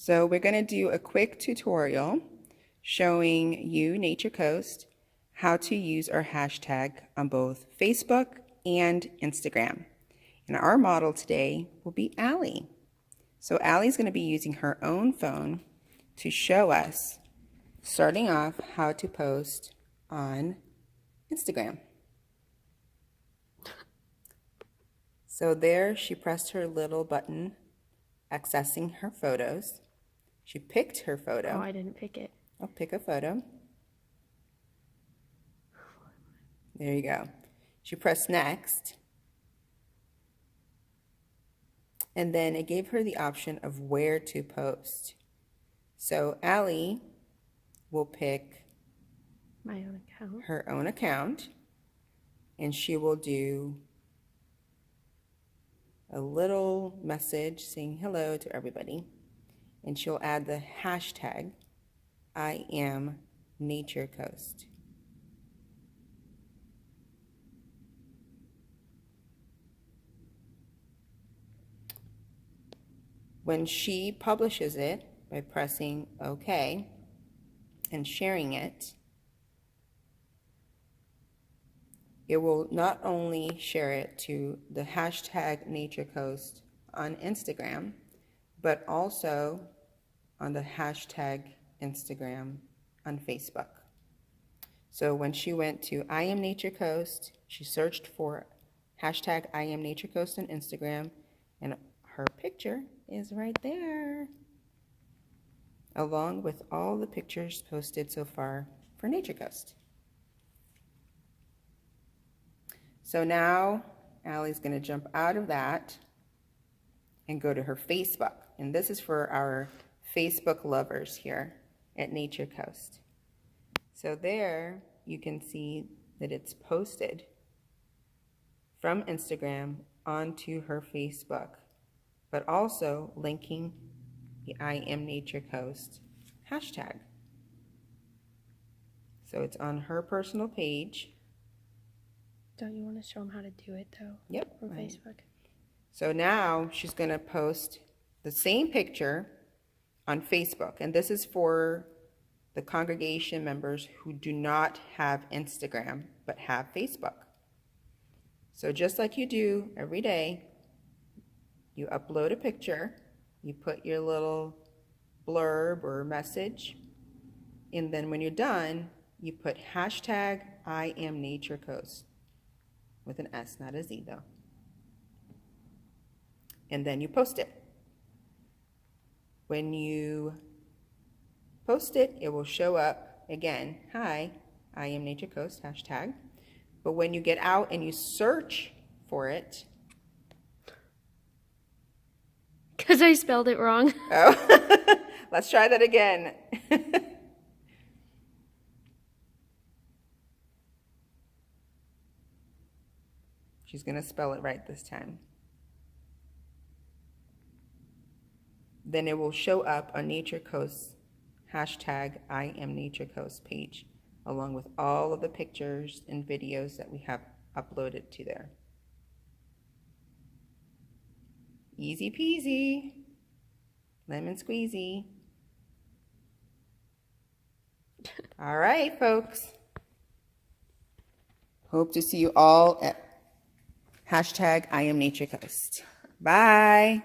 So we're going to do a quick tutorial showing you, Nature Coast, how to use our hashtag on both Facebook and Instagram. And our model today will be Allie. So Allie's going to be using her own phone to show us, starting off, how to post on Instagram. So there she pressed her little button accessing her photos. She picked her photo. Oh, I didn't pick it. I'll pick a photo. There you go. She pressed next. And then it gave her the option of where to post. So Allie will pick my own account. Her own account, and she will do a little message saying hello to everybody, and she'll add the hashtag I am Nature Coast. When she publishes it by pressing OK and sharing it, it will not only share it to the hashtag Nature Coast on Instagram, but also on the hashtag Instagram on Facebook. So when she went to I am Nature Coast, she searched for hashtag I am Nature Coast on Instagram, and her picture is right there, along with all the pictures posted so far for Nature Coast. So now Allie's going to jump out of that and go to her Facebook. And this is for our Facebook lovers here at Nature Coast. So there you can see that it's posted from Instagram onto her Facebook, but also linking the I am Nature Coast hashtag. So it's on her personal page. Don't you want to show them how to do it, though? Yep. From Facebook. So now she's going to post the same picture on Facebook. And this is for the congregation members who do not have Instagram but have Facebook. So just like you do every day, you upload a picture, you put your little blurb or message, and then when you're done, you put hashtag I am Nature Coast. With an S, not a Z though. And then you post it. When you post it, it will show up again, hi, I am Nature Coast, hashtag. But when you get out and you search for it. Because I spelled it wrong. Oh, let's try that again. She's going to spell it right this time. Then it will show up on Nature Coast's hashtag I am Nature Coast page, along with all of the pictures and videos that we have uploaded to there. Easy peasy, lemon squeezy. All right, folks. Hope to see you all at hashtag I am Nature Coast. Bye.